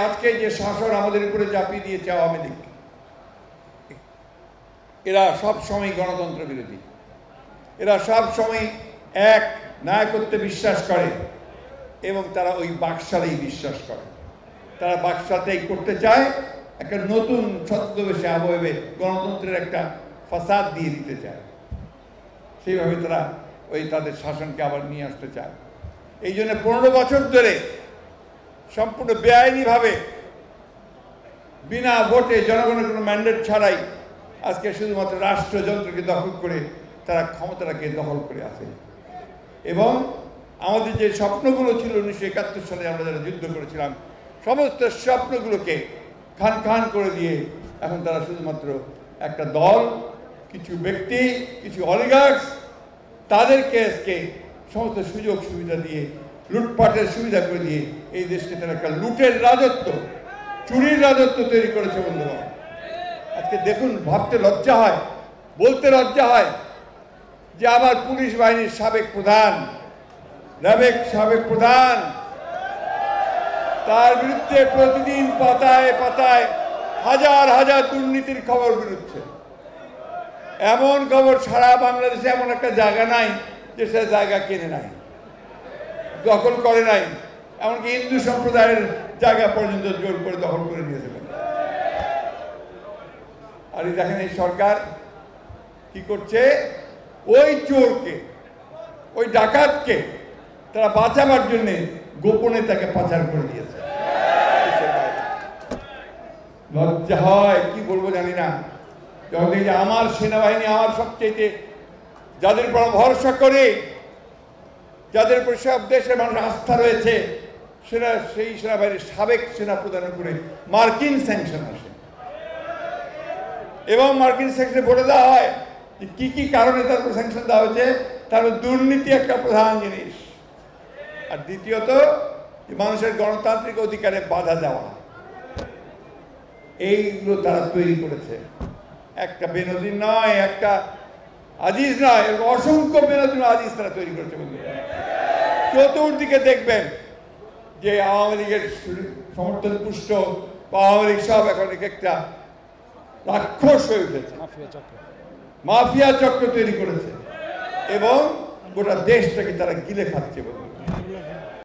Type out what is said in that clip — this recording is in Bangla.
আজকে যে শাসন আমাদের উপরে চাপিয়ে দিয়েছে আওয়ামী লীগ, এরা সব সময় গণতন্ত্র বিরোধী, এরা সব সময় এক নায়কত্বে বিশ্বাস করে এবং তারা ওই বাকশালেই বিশ্বাস করে। তারা বাকশালটাই করতে চায়, একটা নতুন ছদ্মবেশে আবহে গণতন্ত্রের একটা ফাসাদ দিয়ে দিতে চায়। সেইভাবে তারা ওই তাদের শাসনকে আবার নিয়ে আসতে চায়। এই জন্য 15 বছর ধরে সম্পূর্ণ বেআইনিভাবে বিনা ভোটে জনগণের কোনো ম্যান্ডেট ছাড়াই আজকে শুধুমাত্র রাষ্ট্রযন্ত্রকে দখল করে তারা ক্ষমতাটাকে দখল করে আছে। এবং আমাদের যে স্বপ্নগুলো ছিল 1971 সালে আমরা যারা যুদ্ধ করেছিলাম, সমস্ত স্বপ্নগুলোকে খান খান করে দিয়ে এখন তারা শুধুমাত্র একটা দল, কিছু ব্যক্তি, কিছু অলিগার্স, তাদেরকে আজকে সমস্ত সুযোগ সুবিধা দিয়ে, লুটপাটের সুবিধা করে দিয়ে এই দেশকে তারা একটা লুটের রাজত্ব, চুরির রাজত্ব তৈরি করেছে। বন্ধুগণ, আজকে দেখুন, ভাবতে লজ্জা হয়, বলতে লজ্জা হয় যে আমার পুলিশ বাহিনীর সাবেক প্রধান, র্যাবের সাবেক প্রধান, তার বিরুদ্ধে প্রতিদিন পাতায় পাতায় হাজার হাজার দুর্নীতির খবর বেরোচ্ছে। এমন খবর সারা বাংলাদেশে এমন একটা জায়গা নাই যে সে জায়গা কিনে নাই, দখল করে নাই, এমনকি হিন্দু সম্প্রদায়ের জায়গা পর্যন্ত জোর করে দখল করে নিয়েছে। আর দেখেন এই সরকার কি করছে, ওই চোরকে, ওই ডাকাতকে তারা বাঁচাবার জন্যে গোপনে তাকে পাচার করে দিয়েছে। লজ্জা হয়, কি বলবো জানি না। যখন এই যে আমার সেনাবাহিনী, আমার সবচেয়ে যাদের উপর ভরসা করে, যাদের উপর সব দেশের মানুষ আস্থা রয়েছে, সেই সেনাবাহিনীর সাবেক সেনাপ্রধানের উপরে মার্কিন স্যাংশন আসে এবং মার্কিন স্যাংশনে বলে দেওয়া হয় যে কি কি কারণে তার উপর স্যাংশন দেওয়া হয়েছে। তার দুর্নীতি একটা প্রধান জিনিস, আর দ্বিতীয়ত মানুষের গণতান্ত্রিক অধিকারে বাধা দেওয়া। এইগুলো তারা তৈরি করেছে। একটা বেনজির নয়, একটা আজিজ নয়, অসংখ্য বেনজির আজিজ তারা তৈরি করেছে। চতুর্দিকে দেখবেন যে আওয়ামী লীগের সমর্থন পুষ্ট বা আওয়ামী লীগ সব এখন একটা রাক্ষস হয়ে উঠেছে, মাফিয়া চক্র তৈরি করেছে এবং গোটা দেশটাকে তারা গিলে খাচ্ছে।